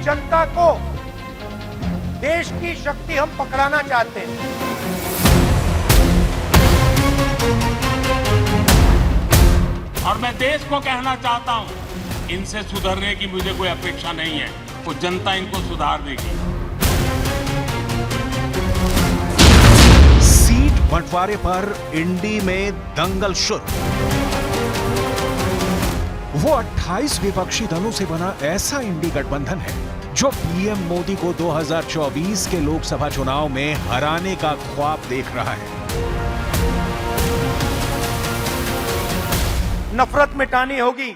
जनता को, देश की शक्ति हम पकड़ाना चाहते हैं। और मैं देश को कहना चाहता हूं, इनसे सुधरने की मुझे कोई अपेक्षा नहीं है, वो जनता इनको सुधार देगी। सीट बंटवारे पर इंडी में दंगल शुरू। वो 28 विपक्षी दलों से बना ऐसा इंडी गठबंधन है जो पीएम मोदी को 2024 के लोकसभा चुनाव में हराने का ख्वाब देख रहा है। नफरत मिटानी होगी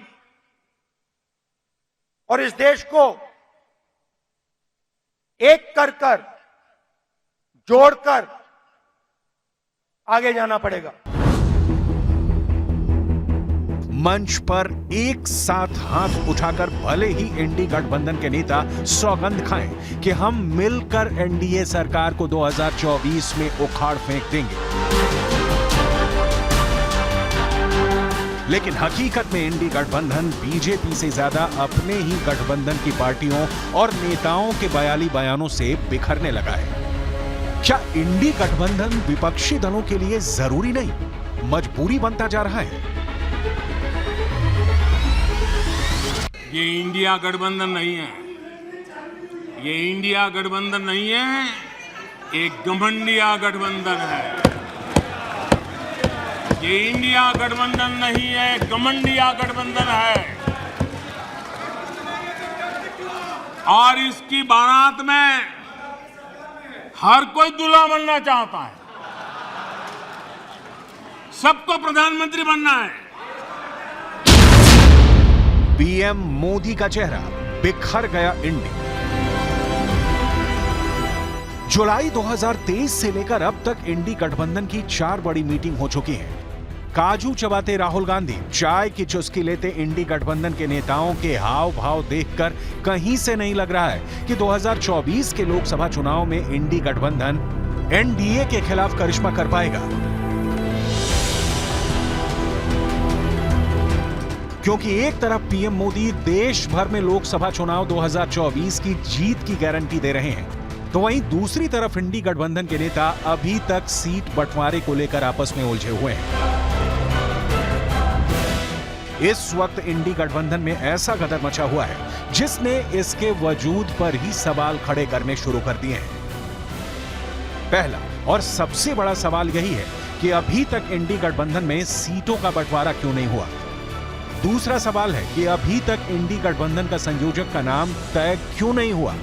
और इस देश को एक कर जोड़कर आगे जाना पड़ेगा। मंच पर एक साथ हाथ उठाकर भले ही इंडी गठबंधन के नेता सौगंध खाएं कि हम मिलकर एनडीए सरकार को 2024 में उखाड़ फेंक देंगे, लेकिन हकीकत में इंडी गठबंधन बीजेपी से ज्यादा अपने ही गठबंधन की पार्टियों और नेताओं के बयाली बयानों से बिखरने लगा है। क्या इंडी गठबंधन विपक्षी दलों के लिए जरूरी नहीं, मजबूरी बनता जा रहा है? ये इंडिया गठबंधन नहीं है, ये इंडिया गठबंधन नहीं है, एक घमंडिया गठबंधन है। ये इंडिया गठबंधन नहीं है, घमंडिया गठबंधन है। और इसकी बारात में हर कोई दूल्हा बनना चाहता है, सबको प्रधानमंत्री बनना है। पीएम मोदी का चेहरा बिखर गया इंडी। जुलाई 2023 से लेकर अब तक इंडी गठबंधन की 4 बड़ी मीटिंग हो चुकी हैं। काजू चबाते राहुल गांधी, चाय की चुस्की लेते इंडी गठबंधन के नेताओं के हाव भाव देखकर कहीं से नहीं लग रहा है कि 2024 के लोकसभा चुनाव में इंडी गठबंधन एनडीए के खिलाफ करिश्मा कर पाएगा। क्योंकि एक तरफ पीएम मोदी देश भर में लोकसभा चुनाव 2024 की जीत की गारंटी दे रहे हैं, तो वहीं दूसरी तरफ इंडी गठबंधन के नेता अभी तक सीट बंटवारे को लेकर आपस में उलझे हुए हैं। इस वक्त इंडी गठबंधन में ऐसा गदर मचा हुआ है जिसने इसके वजूद पर ही सवाल खड़े करने शुरू कर दिए हैं। पहला और सबसे बड़ा सवाल यही है कि अभी तक इंडी गठबंधन में सीटों का बंटवारा क्यों नहीं हुआ। दूसरा सवाल है कि अभी तक इंडी गठबंधन का संयोजक का नाम तय क्यों नहीं हुआ।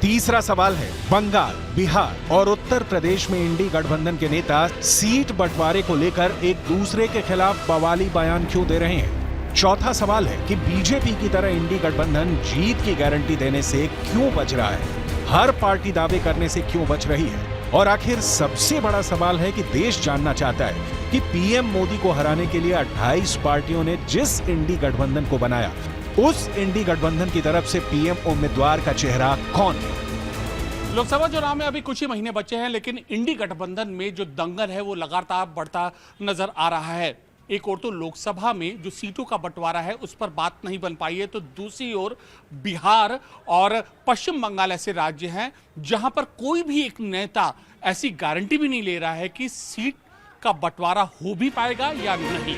तीसरा सवाल है बंगाल, बिहार और उत्तर प्रदेश में इंडी गठबंधन के नेता सीट बंटवारे को लेकर एक दूसरे के खिलाफ बवाली बयान क्यों दे रहे हैं। चौथा सवाल है कि बीजेपी की तरह इंडी गठबंधन जीत की गारंटी देने से क्यों बच रहा है, हर पार्टी दावे करने से क्यों बच रही है। और आखिर सबसे बड़ा सवाल है कि देश जानना चाहता है कि पीएम मोदी को हराने के लिए 28 पार्टियों ने जिस इंडी गठबंधन को बनाया, उस इंडी गठबंधन की तरफ से पीएम उम्मीदवार का चेहरा कौन है। लोकसभा चुनाव में अभी कुछ ही महीने बचे हैं, लेकिन इंडी गठबंधन में जो दंगल है वो लगातार बढ़ता नजर आ रहा है। एक और तो लोकसभा में जो सीटों का बंटवारा है उस पर बात नहीं बन पाई है, तो दूसरी ओर बिहार और पश्चिम बंगाल ऐसे राज्य हैं जहां पर कोई भी एक नेता ऐसी गारंटी भी नहीं ले रहा है कि सीट का बंटवारा हो भी पाएगा या नहीं।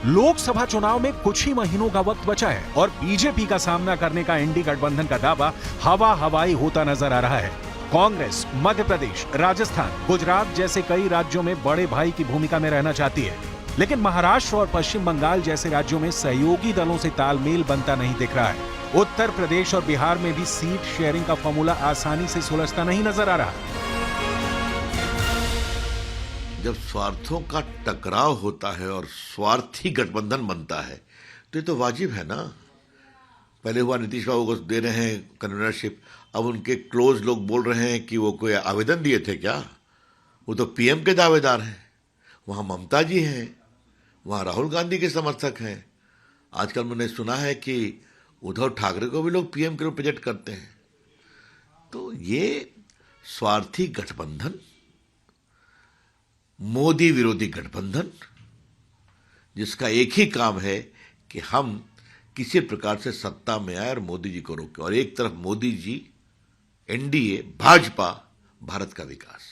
लोकसभा चुनाव में कुछ ही महीनों का वक्त बचा है और बीजेपी का सामना करने का इंडी गठबंधन का दावा हवा हवाई होता नजर आ रहा है। कांग्रेस मध्य प्रदेश, राजस्थान, गुजरात जैसे कई राज्यों में बड़े भाई की भूमिका में रहना चाहती है, लेकिन महाराष्ट्र और पश्चिम बंगाल जैसे राज्यों में सहयोगी दलों से तालमेल बनता नहीं दिख रहा है। उत्तर प्रदेश और बिहार में भी सीट शेयरिंग का फॉर्मूला आसानी से सुलझता नहीं नजर आ रहा। जब स्वार्थों का टकराव होता है और स्वार्थी गठबंधन बनता है तो ये तो वाजिब है ना। पहले हुआ नीतीश बाबू को दे रहे हैं कन्वीनरशिप, अब उनके क्लोज लोग बोल रहे हैं कि वो कोई आवेदन दिए थे क्या, वो तो पीएम के दावेदार हैं। वहाँ ममता जी हैं, वहाँ राहुल गांधी के समर्थक हैं। आजकल मैंने सुना है कि उद्धव ठाकरे को भी लोग पीएम के रूप प्रोजेक्ट करते हैं। तो ये स्वार्थी गठबंधन, मोदी विरोधी गठबंधन, जिसका एक ही काम है कि हम किसी प्रकार से सत्ता में आए और मोदी जी को रोके। और एक तरफ मोदी जी, एनडीए, भाजपा, भारत का विकास।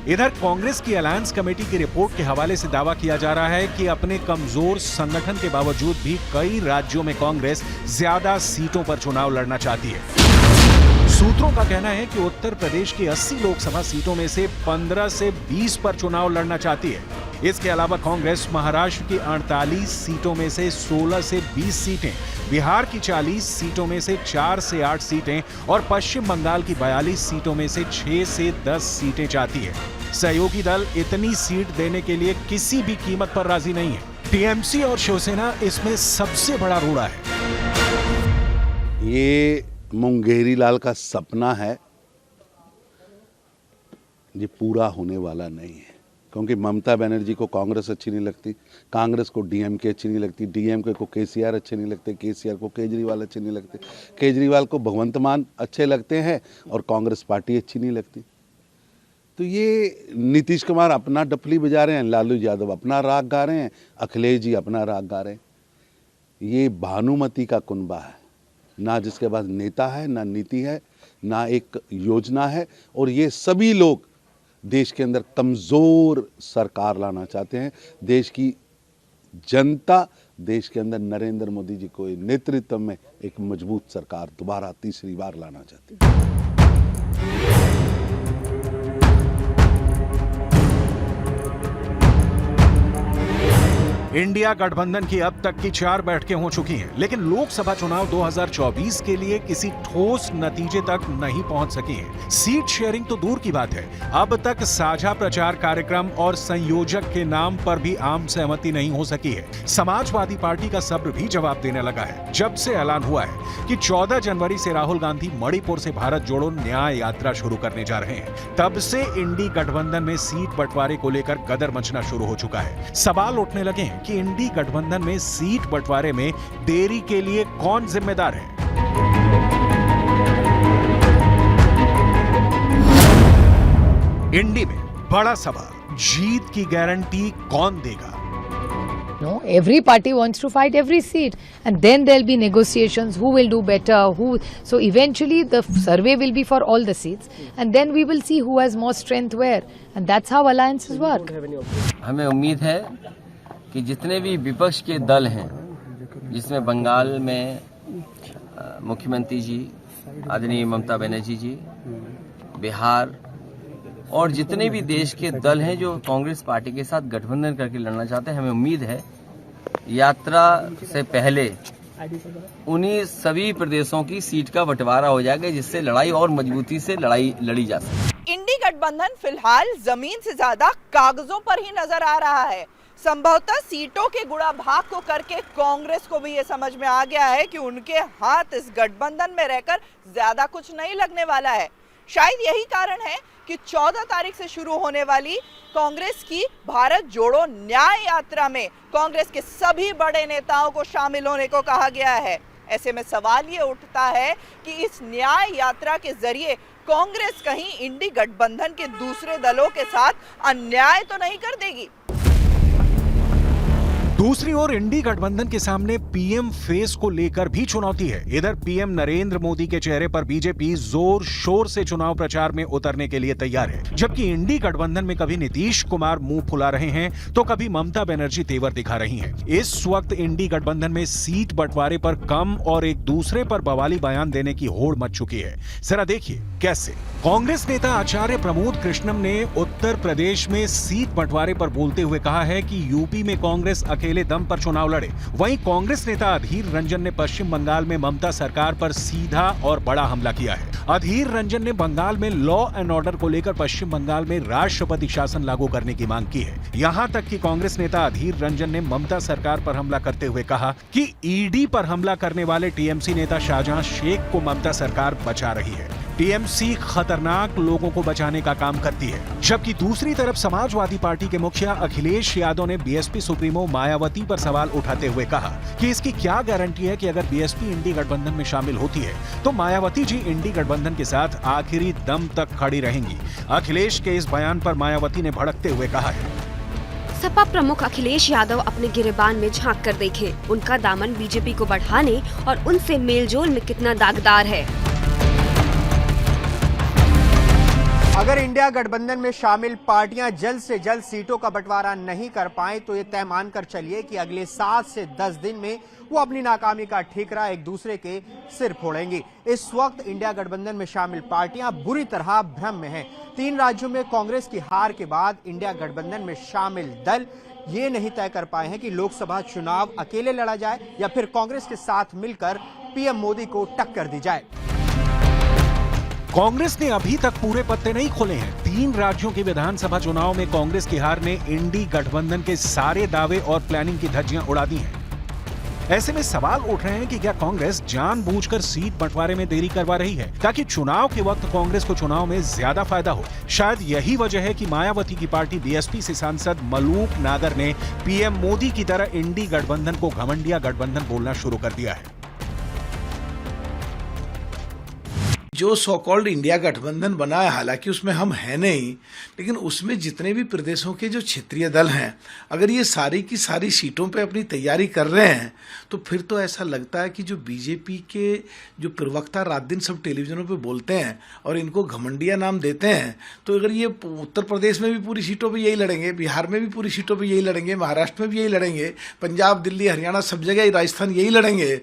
इधर कांग्रेस की अलायंस कमेटी की रिपोर्ट के हवाले से दावा किया जा रहा है कि अपने कमजोर संगठन के बावजूद भी कई राज्यों में कांग्रेस ज्यादा सीटों पर चुनाव लड़ना चाहती है। सूत्रों का कहना है कि उत्तर प्रदेश की 80 लोकसभा सीटों में से 15 से 20 पर चुनाव लड़ना चाहती है। इसके अलावा कांग्रेस महाराष्ट्र की 48 सीटों में से 16 से 20 सीटें, बिहार की 40 सीटों में से 4 से 8 सीटें और पश्चिम बंगाल की 42 सीटों में से 6 से 10 सीटें चाहती है। सहयोगी दल इतनी सीट देने के लिए किसी भी कीमत पर राजी नहीं है। टीएमसी और शिवसेना इसमें सबसे बड़ा रोड़ा है। ये मुंगेरी लाल का सपना है, ये पूरा होने वाला नहीं है। क्योंकि ममता बनर्जी को कांग्रेस अच्छी नहीं लगती, कांग्रेस को डीएमके अच्छी नहीं लगती, डीएमके को केसीआर अच्छे नहीं लगते, केसीआर को केजरीवाल अच्छे नहीं लगते, केजरीवाल को भगवंत मान अच्छे लगते हैं और कांग्रेस पार्टी अच्छी नहीं लगती। तो ये नीतीश कुमार अपना डफली बजा रहे हैं, लालू यादव अपना राग गा रहे हैं, अखिलेश जी अपना राग गा रहे हैं। ये भानुमति का कुनबा है, ना जिसके पास नेता है, ना नीति है, ना एक योजना है। और ये सभी लोग देश के अंदर कमज़ोर सरकार लाना चाहते हैं। देश की जनता देश के अंदर नरेंद्र मोदी जी को नेतृत्व में एक मजबूत सरकार दोबारा तीसरी बार लाना चाहती है। इंडिया गठबंधन की अब तक की 4 बैठकें हो चुकी हैं, लेकिन लोकसभा चुनाव 2024 के लिए किसी ठोस नतीजे तक नहीं पहुंच सकी है। सीट शेयरिंग तो दूर की बात है, अब तक साझा प्रचार कार्यक्रम और संयोजक के नाम पर भी आम सहमति नहीं हो सकी है। समाजवादी पार्टी का सब्र भी जवाब देने लगा है जब से ऐलान हुआ है कि 14 जनवरी से राहुल गांधी मणिपुर से भारत जोड़ो न्याय यात्रा शुरू करने जा रहे हैं। तब से इंडी गठबंधन में सीट बंटवारे को लेकर गदर मचना शुरू हो चुका है। सवाल उठने लगे हैं कि इंडी गठबंधन में सीट बंटवारे में देरी के लिए कौन जिम्मेदार है। इंडी में बड़ा सवाल, जीत की गारंटी कौन देगा? No, every party wants to fight every seat, and then there'll be negotiations. Who will do better? So eventually the survey will be for all the seats, and then we will see who has more strength where, and that's how alliances work. हमें उम्मीद है कि जितने भी विपक्ष के दल हैं, जिसमें बंगाल में मुख्यमंत्री जी आदरणीय ममता बनर्जी जी, बिहार और जितने भी देश के दल हैं जो कांग्रेस पार्टी के साथ गठबंधन करके लड़ना चाहते हैं, हमें उम्मीद है यात्रा से पहले उन्हीं सभी प्रदेशों की सीट का बंटवारा हो जाएगा, जिससे लड़ाई और मजबूती से लड़ी जा सके। इंडी गठबंधन फिलहाल जमीन से ज्यादा कागजों पर ही नजर आ रहा है। संभवतः सीटों के गुणा भाग को करके कांग्रेस को भी ये समझ में आ गया है कि उनके हाथ इस गठबंधन में रहकर ज्यादा कुछ नहीं लगने वाला है। शायद यही कारण है कि 14 तारीख से शुरू होने वाली कांग्रेस की भारत जोड़ो न्याय यात्रा में कांग्रेस के सभी बड़े नेताओं को शामिल होने को कहा गया है। ऐसे में सवाल ये उठता है कि इस न्याय यात्रा के जरिए कांग्रेस कहीं इंडी गठबंधन के दूसरे दलों के साथ अन्याय तो नहीं कर देगी। दूसरी ओर इंडी गठबंधन के सामने पीएम फेस को लेकर भी चुनौती है। इधर पीएम नरेंद्र मोदी के चेहरे पर बीजेपी जोर शोर से चुनाव प्रचार में उतरने के लिए तैयार है, जबकि इंडी गठबंधन में कभी नीतीश कुमार मुंह फुला रहे हैं तो कभी ममता बनर्जी तेवर दिखा रही हैं। इस वक्त इंडी गठबंधन में सीट बंटवारे पर कम और एक दूसरे पर बवाली बयान देने की होड़ मच चुकी है। जरा देखिए कैसे। कांग्रेस नेता आचार्य प्रमोद कृष्णम ने उत्तर प्रदेश में सीट बंटवारे पर बोलते हुए कहा है कि यूपी में कांग्रेस अकेले दम पर चुनाव लड़े। वहीं कांग्रेस नेता अधीर रंजन ने पश्चिम बंगाल में ममता सरकार पर सीधा और बड़ा हमला किया है। अधीर रंजन ने बंगाल में लॉ एंड ऑर्डर को लेकर पश्चिम बंगाल में राष्ट्रपति शासन लागू करने की मांग की है। यहां तक कि कांग्रेस नेता अधीर रंजन ने ममता सरकार पर हमला करते हुए कहा कि ईडी पर हमला करने वाले टीएमसी नेता शाहजहां शेख को ममता सरकार बचा रही है। टीएमसी खतरनाक लोगों को बचाने का काम करती है। जबकि दूसरी तरफ समाजवादी पार्टी के मुखिया अखिलेश यादव ने बीएसपी सुप्रीमो मायावती पर सवाल उठाते हुए कहा कि इसकी क्या गारंटी है कि अगर बीएसपी इंडी गठबंधन में शामिल होती है तो मायावती जी इंडी गठबंधन के साथ आखिरी दम तक खड़ी रहेंगी। अखिलेश के इस बयान पर मायावती ने भड़कते हुए कहा है, सपा प्रमुख अखिलेश यादव अपने गिरेबान में झांक कर देखें, उनका दामन बीजेपी को बढ़ाने और उनसे मेलजोल में कितना दागदार है। अगर इंडिया गठबंधन में शामिल पार्टियां जल्द से जल्द सीटों का बंटवारा नहीं कर पाए तो ये तय मानकर चलिए कि अगले 7 से 10 दिन में वो अपनी नाकामी का ठीकरा एक दूसरे के सिर फोड़ेंगी। इस वक्त इंडिया गठबंधन में शामिल पार्टियां बुरी तरह भ्रम में हैं। 3 राज्यों में कांग्रेस की हार के बाद इंडिया गठबंधन में शामिल दल ये नहीं तय कर पाए हैं कि लोकसभा चुनाव अकेले लड़ा जाए या फिर कांग्रेस के साथ मिलकर पीएम मोदी को टक्कर दी जाए। कांग्रेस ने अभी तक पूरे पत्ते नहीं खोले हैं। 3 राज्यों के विधानसभा चुनाव में कांग्रेस की हार ने इंडी गठबंधन के सारे दावे और प्लानिंग की धज्जियां उड़ा दी हैं। ऐसे में सवाल उठ रहे हैं कि क्या कांग्रेस जानबूझकर सीट बंटवारे में देरी करवा रही है ताकि चुनाव के वक्त कांग्रेस को चुनाव में ज्यादा फायदा हो। शायद यही वजह है कि मायावती की पार्टी बीएसपी से सांसद मलूक नागर ने पीएम मोदी की तरह इंडी गठबंधन को घमंडिया गठबंधन बोलना शुरू कर दिया है। जो सो कॉल्ड इंडिया गठबंधन बना है, हालांकि उसमें हम हैं नहीं, लेकिन उसमें जितने भी प्रदेशों के जो क्षेत्रीय दल हैं, अगर ये सारी की सारी सीटों पे अपनी तैयारी कर रहे हैं तो फिर तो ऐसा लगता है कि जो बीजेपी के जो प्रवक्ता रात दिन सब टेलीविजनों पे बोलते हैं और इनको घमंडिया नाम देते हैं, तो अगर ये उत्तर प्रदेश में भी पूरी सीटों पर यही लड़ेंगे, बिहार में भी पूरी सीटों पर यही लड़ेंगे, महाराष्ट्र में भी यही लड़ेंगे, पंजाब, दिल्ली, हरियाणा सब जगह, राजस्थान यही लड़ेंगे,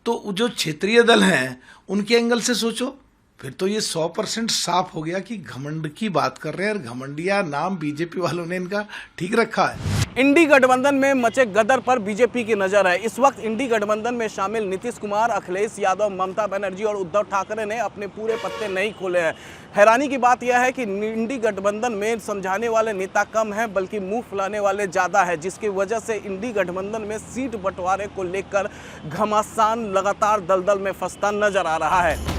तो जो क्षेत्रीय दल हैं उनके एंगल से सोचो, फिर तो ये 100% साफ हो गया कि घमंड की बात कर रहे हैं और घमंडिया नाम बीजेपी वालों ने इनका ठीक रखा है। इंडी गठबंधन में मचे गदर पर बीजेपी की नजर है। इस वक्त इंडी गठबंधन में शामिल नीतीश कुमार, अखिलेश यादव, ममता बनर्जी और उद्धव ठाकरे ने अपने पूरे पत्ते नहीं खोले हैं। हैरानी की बात यह है कि इंडी गठबंधन में समझाने वाले नेता कम हैं, बल्कि मुंह फुलाने वाले ज्यादा है, जिसकी वजह से इंडी गठबंधन में सीट बंटवारे को लेकर घमासान लगातार दलदल में फंसता नजर आ रहा है।